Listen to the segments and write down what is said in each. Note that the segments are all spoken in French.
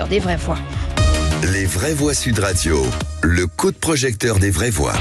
Des vraies voix. Les vraies voix Sud Radio, le coup de projecteur des vraies voix.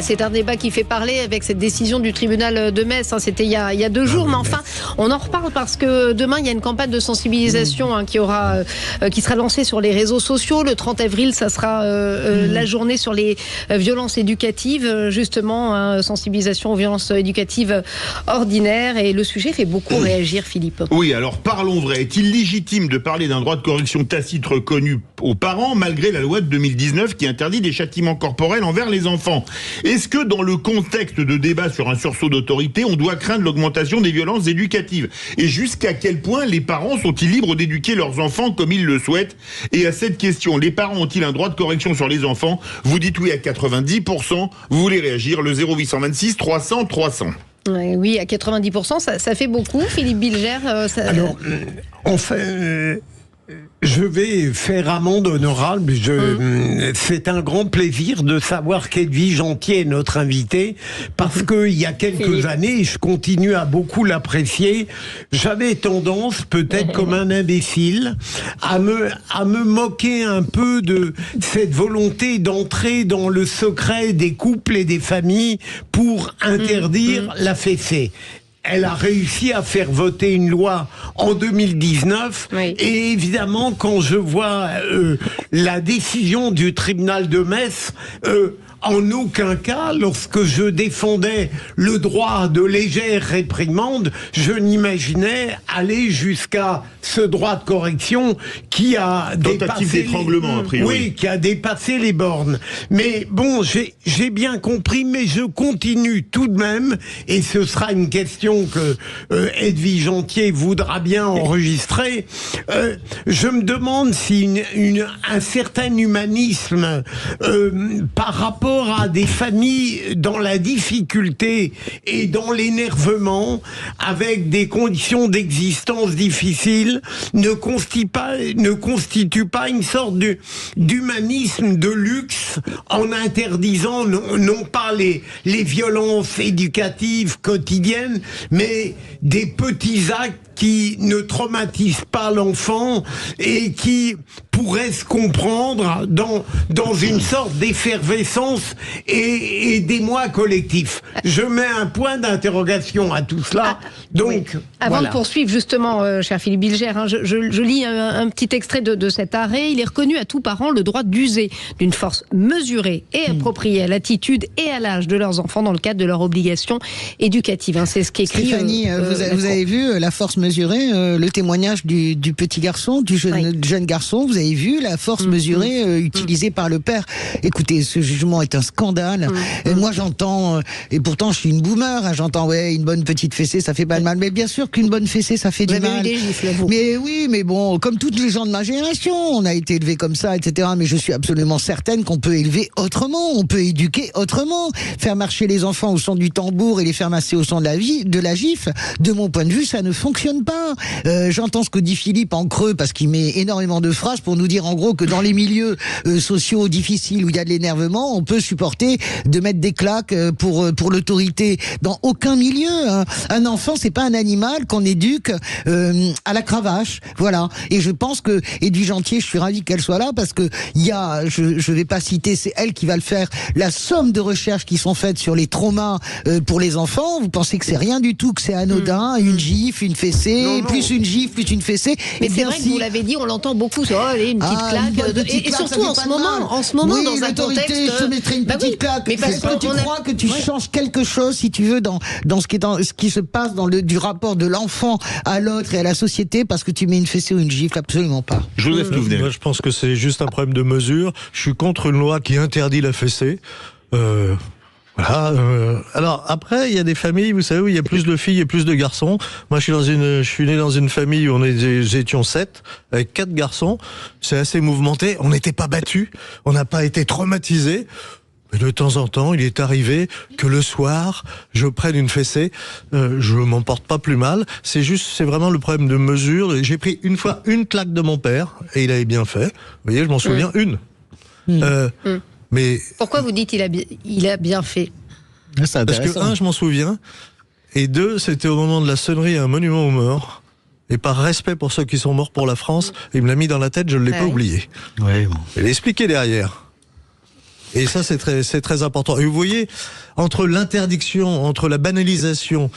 C'est un débat qui fait parler avec cette décision du tribunal de Metz. C'était il y a 2 jours, mais enfin, on en reparle parce que demain, il y a une campagne de sensibilisation qui sera lancée sur les réseaux sociaux. Le 30 avril, ça sera la journée sur les violences éducatives, justement, sensibilisation aux violences éducatives ordinaires. Et le sujet fait beaucoup réagir, Philippe. Oui, alors parlons vrai. Est-il légitime de parler d'un droit de correction tacite reconnu aux parents, malgré la loi de 2019 qui interdit des châtiments corporels envers les enfants ? Est-ce que dans le contexte de débat sur un sursaut d'autorité, on doit craindre l'augmentation des violences éducatives ? Et jusqu'à quel point les parents sont-ils libres d'éduquer leurs enfants comme ils le souhaitent ? Et à cette question, les parents ont-ils un droit de correction sur les enfants ? Vous dites oui à 90%, vous voulez réagir, le 0826 300 300. Oui, à 90%, ça fait beaucoup, Philippe Bilger. Alors, on fait... Je vais faire amende honorable. C'est un grand plaisir de savoir qu'Edwige Antier est notre invitée, parce que il y a quelques années, je continue à beaucoup l'apprécier, j'avais tendance, peut-être comme un imbécile, à me moquer un peu de cette volonté d'entrer dans le secret des couples et des familles pour interdire la fessée. Elle a réussi à faire voter une loi en 2019. Oui. Et évidemment, quand je vois la décision du tribunal de Metz, en aucun cas, lorsque je défendais le droit de légère réprimande, je n'imaginais aller jusqu'à ce droit de correction qui a dépassé d'étranglement, a priori. Oui, qui a dépassé les bornes. Mais bon, j'ai bien compris, mais je continue tout de même, et ce sera une question que Edwige Antier voudra bien enregistrer. Je me demande si un certain humanisme par rapport à des familles dans la difficulté et dans l'énervement, avec des conditions d'existence difficiles, ne constitue pas une sorte d'humanisme de luxe en interdisant non pas les violences éducatives quotidiennes, mais des petits actes qui ne traumatisent pas l'enfant et qui pourraient se comprendre dans une sorte d'effervescence et d'émoi collectif. Je mets un point d'interrogation à tout cela. Donc, oui. Avant de poursuivre, justement, cher Philippe Bilger, je lis un petit extrait de cet arrêt. Il est reconnu à tout parent le droit d'user d'une force mesurée et appropriée à l'attitude et à l'âge de leurs enfants dans le cadre de leurs obligations éducatives. C'est ce qu'écrit... Stéphanie, vous avez vu la force mesurée, le témoignage du petit garçon, du jeune garçon, vous avez vu la force mesurée utilisée par le père. Écoutez, ce jugement est un scandale. Moi j'entends, et pourtant je suis une boomer, j'entends une bonne petite fessée ça fait pas de mal, mais bien sûr qu'une bonne fessée ça fait du mal. Des gifles, vous. Mais oui, mais bon, comme tous les gens de ma génération, on a été élevés comme ça, etc. Mais je suis absolument certaine qu'on peut élever autrement, on peut éduquer autrement, faire marcher les enfants au son du tambour et les faire masser au son de la gifle. De mon point de vue, ça ne fonctionne pas. J'entends ce que dit Philippe en creux parce qu'il met énormément de phrases pour nous dire en gros que dans les milieux sociaux difficiles où il y a de l'énervement, on peut supporter de mettre des claques pour l'autorité. Dans aucun milieu, un enfant c'est pas un animal qu'on éduque à la cravache, voilà. Et je pense que Edwige Antier, je suis ravi qu'elle soit là parce que il y a, je vais pas citer, c'est elle qui va le faire, la somme de recherches qui sont faites sur les traumas pour les enfants. Vous pensez que c'est rien du tout, que c'est anodin, une gifle, une fessée, plus une gifle, plus une fessée. Mais c'est vrai que vous l'avez dit, on l'entend beaucoup, allez, une petite claque. Et surtout en ce moment, oui, dans un contexte... je mettrai une petite claque. Mais parce que tu crois que tu changes quelque chose, si tu veux, dans ce qui se passe du rapport de l'enfant à l'autre et à la société, parce que tu mets une fessée ou une gifle, absolument pas. Joseph Touvenel. Moi, je pense que c'est juste un problème de mesure. Je suis contre une loi qui interdit la fessée. Voilà. Alors après, il y a des familles, vous savez, où il y a plus de filles et plus de garçons. Moi, je suis né dans une famille où on étions 7, avec 4 garçons. C'est assez mouvementé. On n'était pas battus, on n'a pas été traumatisés. Mais de temps en temps, il est arrivé que le soir, je prenne une fessée. Je m'en porte pas plus mal. C'est vraiment le problème de mesure. J'ai pris une fois une claque de mon père et il avait bien fait. Vous voyez, je m'en souviens une. Mais pourquoi vous dites il a bien fait? Parce que je m'en souviens, et 2, c'était au moment de la sonnerie à un monument aux morts. Et par respect pour ceux qui sont morts pour la France, il me l'a mis dans la tête, je ne l'ai pas oublié. Ouais, bon. Je l'ai expliqué derrière. Et ça, c'est très important. Et vous voyez, entre l'interdiction, entre la banalisation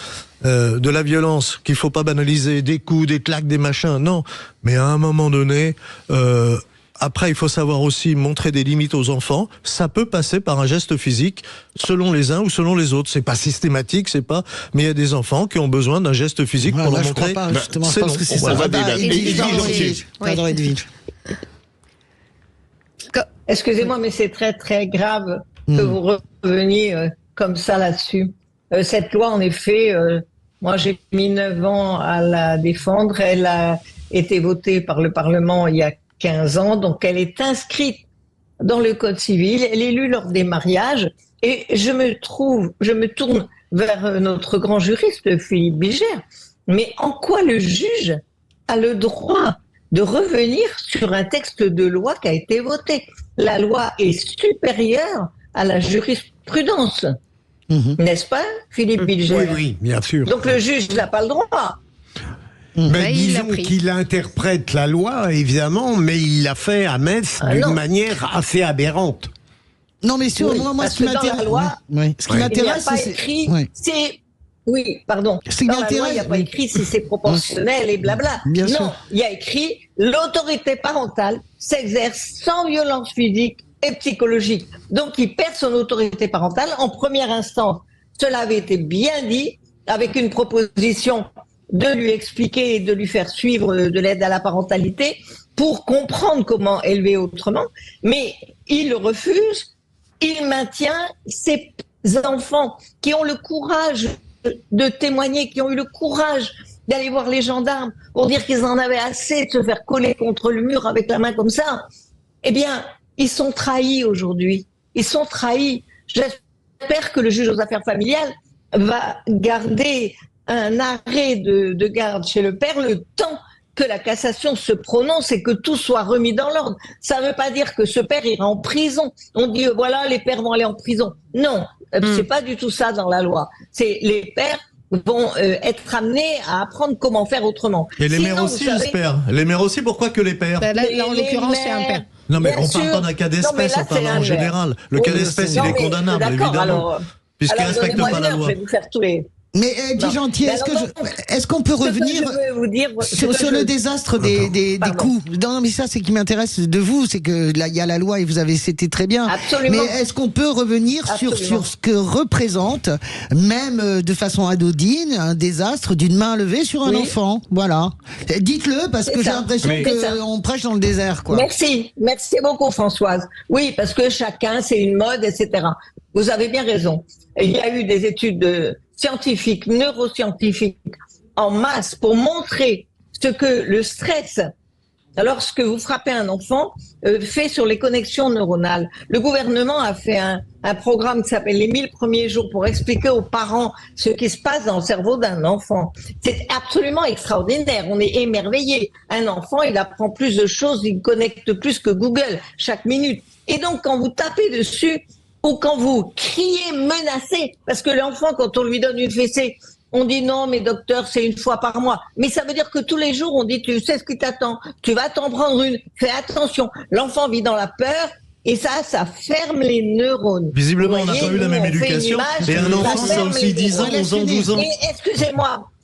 de la violence, qu'il faut pas banaliser, des coups, des claques, des machins, non. Mais à un moment donné, après, il faut savoir aussi montrer des limites aux enfants. Ça peut passer par un geste physique, selon les uns ou selon les autres. C'est pas systématique, c'est pas. Mais il y a des enfants qui ont besoin d'un geste physique pour leur montrer. Pas, justement, je pense que c'est on ça. va débattre. Pardon, Edwige. Excusez-moi, mais c'est très très grave que vous reveniez comme ça là-dessus. Cette loi, en effet, moi j'ai mis 9 ans à la défendre. Elle a été votée par le Parlement il y a 15 ans, donc elle est inscrite dans le Code civil. Elle est lue lors des mariages. Et je me tourne vers notre grand juriste, Philippe Bilger. Mais en quoi le juge a le droit de revenir sur un texte de loi qui a été voté? La loi est supérieure à la jurisprudence. N'est-ce pas, Philippe Bilger? Oui, bien sûr. Donc le juge n'a pas le droit. Mais disons qu'il interprète la loi, évidemment, mais il l'a fait à Metz d'une manière assez aberrante. Non, mais sur Oui, moi, parce ce qui que dans m'intéresse, la loi, ce qui m'intéresse, il n'y a pas c'est écrit, ouais. Oui, pardon. Ce qui Dans la loi, m'intéresse, il n'y a pas écrit si c'est proportionnel et blabla. Bien non, sûr. il y a écrit l'autorité parentale s'exerce sans violence physique et psychologique. Donc, il perd son autorité parentale. En première instance, cela avait été bien dit, avec une proposition de lui expliquer et de lui faire suivre de l'aide à la parentalité pour comprendre comment élever autrement. Mais il le refuse. Il maintient ces enfants qui ont le courage de témoigner, qui ont eu le courage d'aller voir les gendarmes pour dire qu'ils en avaient assez de se faire coller contre le mur avec la main comme ça. Eh bien, ils sont trahis aujourd'hui. Ils sont trahis. J'espère que le juge aux affaires familiales va garder un arrêt de garde chez le père le temps que la cassation se prononce et que tout soit remis dans l'ordre. Ça ne veut pas dire que ce père ira en prison. On dit, voilà, les pères vont aller en prison. Non, c'est pas du tout ça dans la loi. C'est les pères vont être amenés à apprendre comment faire autrement. Et les Sinon, mères aussi, vous savez, j'espère. Les mères aussi, pourquoi que les pères? Là, en l'occurrence, c'est un père. Non, mais bien on parle sûr. pas d'un cas Non, mais d'espèce, là, on parle c'est en un général. Le Oui, cas d'espèce, il non, est mais condamnable, d'accord, évidemment. alors, Puisqu'il ne respecte donnez-moi pas une la heure, loi. Je vais vous faire tous les... Mais Edwige Antier, est-ce qu'on peut revenir sur le désastre des coups? Non, mais ça, c'est qui m'intéresse de vous, c'est que là, il y a la loi et vous avez, c'était très bien. Absolument. Mais est-ce qu'on peut revenir sur ce que représente, même de façon anodine, un désastre d'une main levée sur un enfant? Voilà. Dites-le, parce que j'ai l'impression qu'on prêche dans le désert, quoi. Merci beaucoup, Françoise. Oui, parce que chacun, c'est une mode, etc. Vous avez bien raison. Il y a eu des études scientifiques, neuroscientifiques, en masse pour montrer ce que le stress, lorsque vous frappez un enfant, fait sur les connexions neuronales. Le gouvernement a fait un programme qui s'appelle les 1000 premiers jours pour expliquer aux parents ce qui se passe dans le cerveau d'un enfant. C'est absolument extraordinaire. On est émerveillés. Un enfant, il apprend plus de choses, il connecte plus que Google chaque minute. Et donc, quand vous tapez dessus, ou quand vous criez menacez, parce que l'enfant, quand on lui donne une fessée, on dit non, mais docteur, c'est une fois par mois. Mais ça veut dire que tous les jours, on dit, tu sais ce qui t'attend, tu vas t'en prendre une, fais attention. L'enfant vit dans la peur, et ça ferme les neurones. Visiblement, on n'a pas eu la même éducation. Et un enfant, ça aussi 10 ans, 11 ans, 12 ans.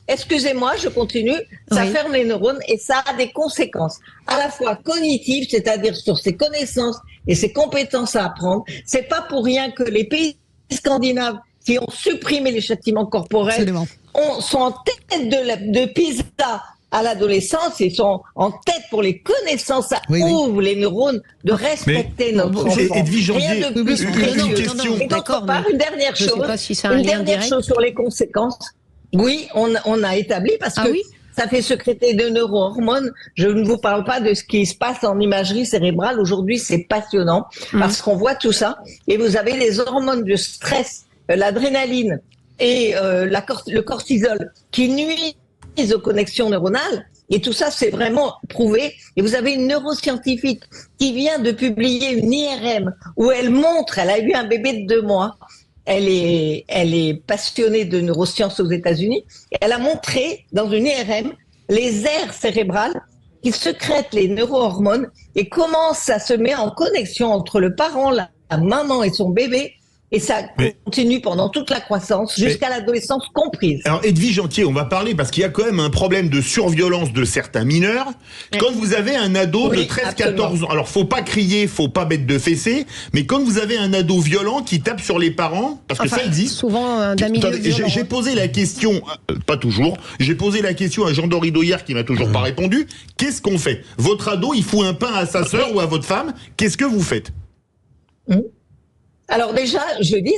Excusez-moi, je continue. Ça ferme les neurones et ça a des conséquences à la fois cognitives, c'est-à-dire sur ses connaissances et ses compétences à apprendre. C'est pas pour rien que les pays scandinaves qui ont supprimé les châtiments corporels sont en tête de PISA à l'adolescence et sont en tête pour les connaissances. Ça ouvre les neurones de respecter notre enfant. Edwige Antier, Rien de plus précieux. une question. Et d'autre part, une dernière chose, sais pas si c'est un lien direct. chose sur les conséquences. Oui, on a établi parce que ça fait sécréter de neurohormones. Je ne vous parle pas de ce qui se passe en imagerie cérébrale. Aujourd'hui, c'est passionnant parce qu'on voit tout ça. Et vous avez les hormones de stress, l'adrénaline et le cortisol qui nuisent aux connexions neuronales. Et tout ça, c'est vraiment prouvé. Et vous avez une neuroscientifique qui vient de publier une IRM où elle a eu un bébé de 2 mois. Elle est passionnée de neurosciences aux États-Unis. Elle a montré dans une IRM les aires cérébrales qui sécrètent les neurohormones et comment ça se met en connexion entre le parent, la maman et son bébé. Et ça continue pendant toute la croissance, jusqu'à l'adolescence comprise. Alors, Edwige Antier, on va parler, parce qu'il y a quand même un problème de surviolence de certains mineurs. Quand vous avez un ado de 13-14 ans, alors faut pas crier, faut pas mettre de fessée, mais quand vous avez un ado violent qui tape sur les parents, parce que ça existe. Souvent d'un milieu violent. J'ai posé la question, pas toujours, j'ai posé la question à Jean Doridoyer qui m'a toujours pas répondu. Qu'est-ce qu'on fait? Votre ado, il fout un pain à sa sœur ou à votre femme, qu'est-ce que vous faites? Alors déjà, je dis,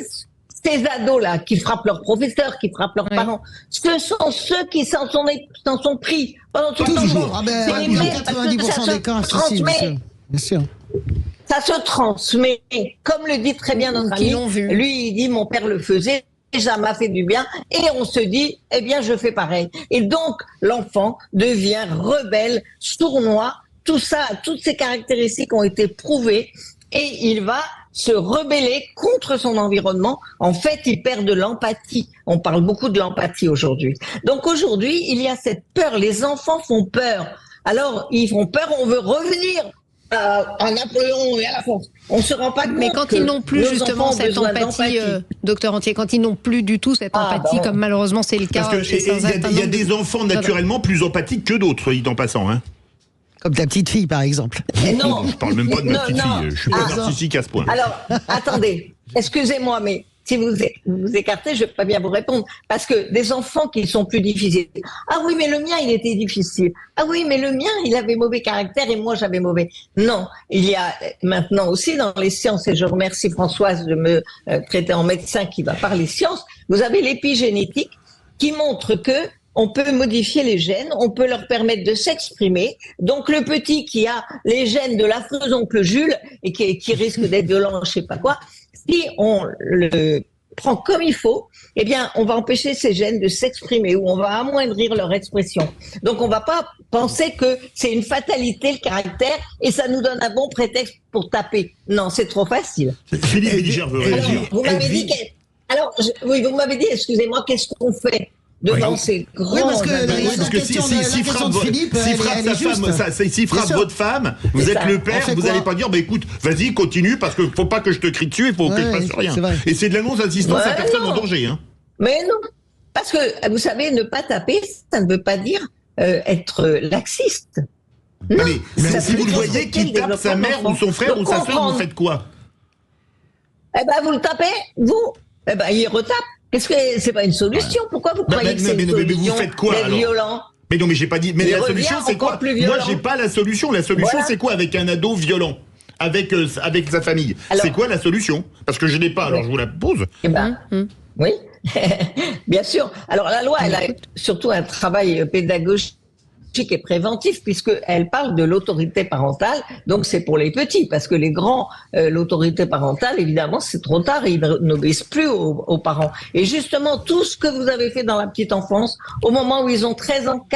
ces ados-là qui frappent leurs professeurs, qui frappent leurs parents, ce sont ceux qui s'en sont pris pendant tout le temps. Toujours. C'est les mères, parce que 90% des cas, si, bien sûr. Ça se transmet, comme le dit très bien notre ami. Lui, il dit, mon père le faisait, ça m'a fait du bien, et on se dit, eh bien, je fais pareil. Et donc, l'enfant devient rebelle, sournois, tout ça, toutes ces caractéristiques ont été prouvées, et il va se rebeller contre son environnement. En fait, il perd de l'empathie. On parle beaucoup de l'empathie aujourd'hui. Donc aujourd'hui, il y a cette peur. Les enfants font peur. Alors, ils font peur, on veut revenir à Napoléon et à la France. On se rend pas compte. Mais quand ils n'ont plus justement cette empathie, docteur Antier, quand ils n'ont plus du tout cette empathie, comme malheureusement c'est le cas. Parce qu'il y a des enfants naturellement plus empathiques que d'autres, en passant, hein. Comme ta petite fille, par exemple. Non, je parle même pas de ma petite fille. Je suis pas narcissique à ce point. Alors, attendez, excusez-moi, mais si vous vous écartez, je ne vais pas bien vous répondre. Parce que des enfants qui sont plus difficiles. Ah oui, mais le mien, il était difficile. Ah oui, mais le mien, il avait mauvais caractère et moi, j'avais mauvais. Non, il y a maintenant aussi dans les sciences, et je remercie Françoise de me traiter en médecin qui va parler sciences, vous avez l'épigénétique qui montre que on peut modifier les gènes, on peut leur permettre de s'exprimer. Donc le petit qui a les gènes de l'affreux oncle Jules et qui risque d'être violent, je sais pas quoi, si on le prend comme il faut, eh bien on va empêcher ces gènes de s'exprimer ou on va amoindrir leur expression. Donc on va pas penser que c'est une fatalité le caractère et ça nous donne un bon prétexte pour taper. Non, c'est trop facile. Philippe Bilger veut réagir. Vous m'avez dit oui, vous m'avez dit, excusez-moi, qu'est-ce qu'on fait devant ces grands... Oui, parce que s'il frappe votre femme, vous êtes le père, vous n'allez pas dire, bah écoute, vas-y, continue, parce qu'il faut pas que je te crie dessus, il faut que je fasse rien. Et c'est de la non-assistance à personne en danger. Hein. Mais non, parce que, vous savez, ne pas taper, ça ne veut pas dire être laxiste. Non, mais si vous le voyez qu'il tape sa mère ou son frère ou sa soeur, vous faites quoi? Eh ben, vous le tapez, vous. Eh ben, il retape. Qu'est-ce que c'est pas une solution? Pourquoi vous croyez que c'est une solution? Mais vous faites quoi alors? Violent. Mais non, mais j'ai pas dit. Mais la solution, c'est quoi? Moi, j'ai pas la solution. La solution, c'est quoi avec un ado violent, avec sa famille? C'est quoi la solution? Parce que je n'ai pas. Alors je vous la pose. Eh ben, oui, bien sûr. Alors la loi, elle a surtout un travail pédagogique et préventif puisqu'elle parle de l'autorité parentale, donc c'est pour les petits, parce que les grands, l'autorité parentale, évidemment, c'est trop tard, ils n'obéissent plus aux parents. Et justement, tout ce que vous avez fait dans la petite enfance, au moment où ils ont 13 ans,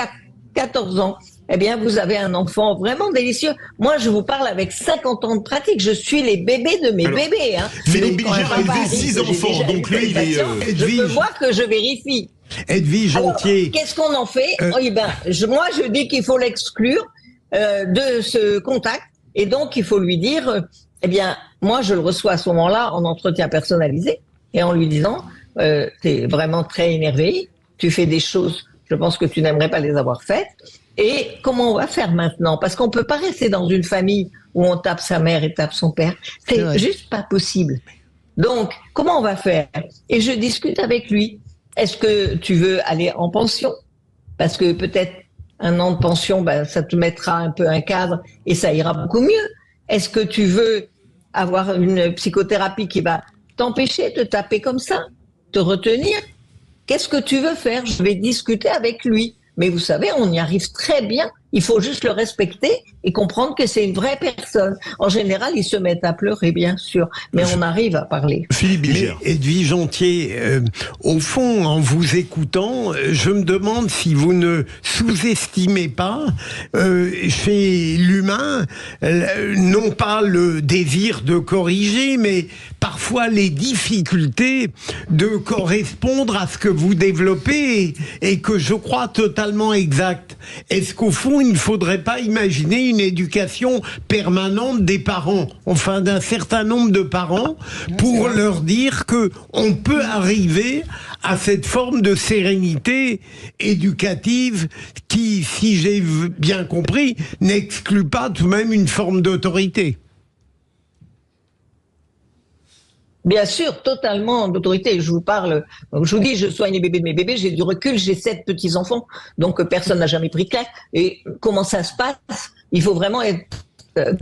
14 ans, eh bien, vous avez un enfant vraiment délicieux. Moi, je vous parle avec 50 ans de pratique. Je suis les bébés de mes bébés. Hein. Philippe Bilger a élevé 6 enfants, donc lui, il est... Je peux voir que je vérifie. Edwige Antier. Qu'est-ce qu'on en fait? Oui, ben, moi, je dis qu'il faut l'exclure de ce contact. Et donc, il faut lui dire, eh bien, moi, je le reçois à ce moment-là en entretien personnalisé et en lui disant, t'es vraiment très énervé, tu fais des choses, je pense que tu n'aimerais pas les avoir faites. Et comment on va faire maintenant? Parce qu'on peut pas rester dans une famille où on tape sa mère et tape son père. C'est juste pas possible. Donc, comment on va faire? Et je discute avec lui. Est-ce que tu veux aller en pension? Parce que peut-être un an de pension, ben, ça te mettra un peu un cadre et ça ira beaucoup mieux. Est-ce que tu veux avoir une psychothérapie qui va t'empêcher de taper comme ça, te retenir? Qu'est-ce que tu veux faire? Je vais discuter avec lui. Mais vous savez, on y arrive très bien. Il faut juste le respecter et comprendre que c'est une vraie personne. En général, ils se mettent à pleurer, bien sûr, mais on arrive à parler. Philippe Bilger. Mais Edwige Antier, au fond, en vous écoutant, je me demande si vous ne sous-estimez pas chez l'humain, non pas le désir de corriger, mais parfois les difficultés de correspondre à ce que vous développez et que je crois totalement exact. Est-ce qu'au fond, il ne faudrait pas imaginer une éducation permanente des parents, enfin d'un certain nombre de parents, pour leur dire que on peut arriver à cette forme de sérénité éducative qui, si j'ai bien compris, n'exclut pas tout de même une forme d'autorité. Bien sûr, totalement d'autorité. Je vous parle, je vous dis, je soigne les bébés de mes bébés, j'ai du recul, j'ai 7 petits-enfants, donc personne n'a jamais pris de claque. Et comment ça se passe? Il faut vraiment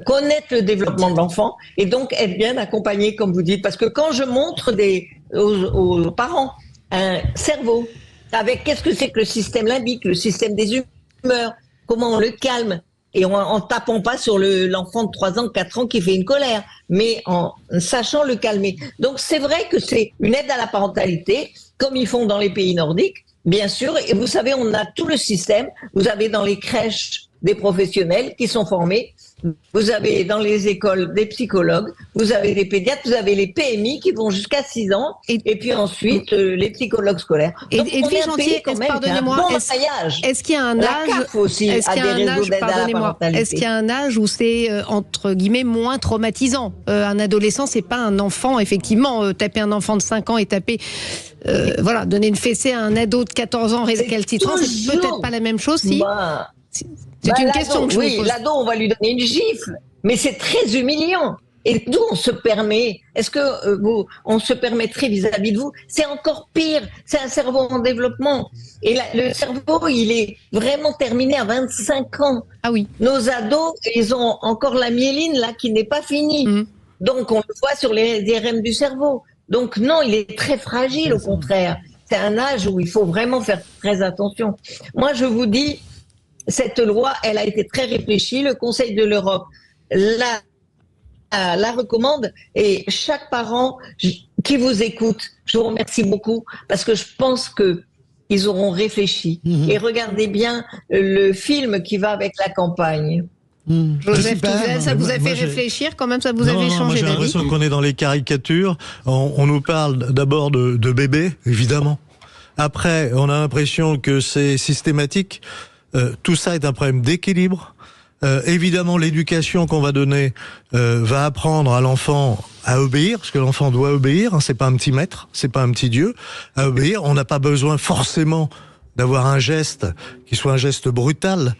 connaître le développement de l'enfant et donc être bien accompagné, comme vous dites. Parce que quand je montre aux parents un cerveau, avec qu'est-ce que c'est que le système limbique, le système des humeurs, comment on le calme, et en tapant pas sur l'enfant de 3 ans, 4 ans qui fait une colère, mais en sachant le calmer. Donc c'est vrai que c'est une aide à la parentalité, comme ils font dans les pays nordiques, bien sûr. Et vous savez, on a tout le système. Vous avez dans les crèches des professionnels qui sont formés. Vous avez dans les écoles des psychologues, vous avez des pédiatres, vous avez les PMI qui vont jusqu'à 6 ans, et puis ensuite les psychologues scolaires. Donc, Edwige Antier, pardonnez-moi, est-ce qu'il y a un âge aussi est-ce qu'il y a un âge, pardonnez-moi, est-ce qu'il y a un âge où c'est entre guillemets moins traumatisant? Un adolescent, c'est pas un enfant, effectivement. Taper un enfant de 5 ans et taper, voilà, donner une fessée à un ado de 14 ans récalcitrant, c'est peut-être pas la même chose, si. C'est une question que je vous pose. L'ado, on va lui donner une gifle, mais c'est très humiliant. Et d'où on se permet, est-ce que on se permettrait vis-à-vis de vous? C'est encore pire, c'est un cerveau en développement. Et le cerveau, il est vraiment terminé à 25 ans. Ah oui. Nos ados, ils ont encore la myéline là qui n'est pas finie. Donc on le voit sur les IRM du cerveau. Donc non, il est très fragile, au contraire. C'est un âge où il faut vraiment faire très attention. Moi, je vous dis, cette loi, elle a été très réfléchie. Le Conseil de l'Europe la recommande, et chaque parent qui vous écoute, je vous remercie beaucoup parce que je pense que ils auront réfléchi. Et regardez bien le film qui va avec la campagne. Joseph Touzel, ça vous a fait réfléchir quand même, ça vous avait changé d'avis? J'ai l'impression qu'on est dans les caricatures. On nous parle d'abord de bébés, évidemment. Après, on a l'impression que c'est systématique. Tout ça est un problème d'équilibre. Évidemment, l'éducation qu'on va donner va apprendre à l'enfant à obéir, parce que l'enfant doit obéir. Hein, c'est pas un petit maître, c'est pas un petit dieu. À obéir, on n'a pas besoin forcément d'avoir un geste qui soit un geste brutal,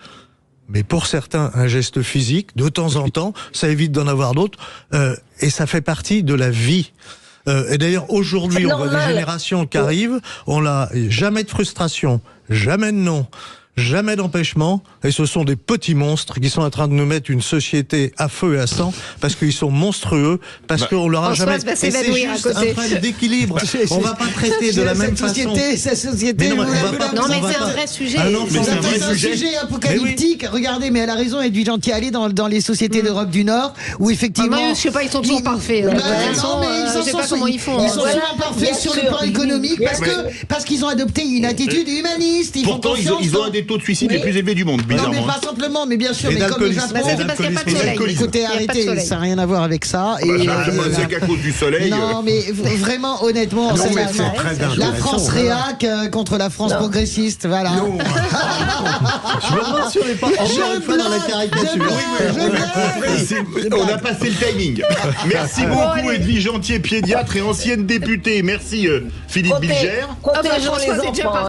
mais pour certains, un geste physique, de temps en temps, ça évite d'en avoir d'autres, et ça fait partie de la vie. Et d'ailleurs, aujourd'hui, on voit des générations qui arrivent, on n'a jamais de frustration, jamais de non, jamais d'empêchement, et ce sont des petits monstres qui sont en train de nous mettre une société à feu et à sang, parce qu'ils sont monstrueux, parce qu'on leur a jamais... Et c'est juste un problème d'équilibre. On va pas traiter de la même façon. Cette société... Non, mais c'est un vrai sujet. C'est un sujet apocalyptique. Regardez, mais elle a raison, Edwige Antier, aller dans les sociétés d'Europe du Nord, où effectivement... Je sais pas, ils sont toujours parfaits. Non, mais je sais pas comment ils font. Ils sont souvent parfaits sur le plan économique, parce qu'ils ont adopté une attitude humaniste. Pourtant, ils ont un des taux de suicide les plus élevés du monde, bizarrement. Non, mais pas simplement, mais bien sûr, mais comme les Japon, c'est parce qu'il n'y a pas de soleil. Écoutez, arrêtez, ça n'a rien à voir avec ça. C'est qu'à cause du soleil. Non, mais vraiment, honnêtement, la France réac contre la France progressiste, voilà. Je me demande si on n'est pas encore une fois dans la caricature. On a passé le timing. Merci beaucoup, Edwige Antier, pédiatre et ancienne députée. Merci, Philippe Bilger. Comptez pour les enfants.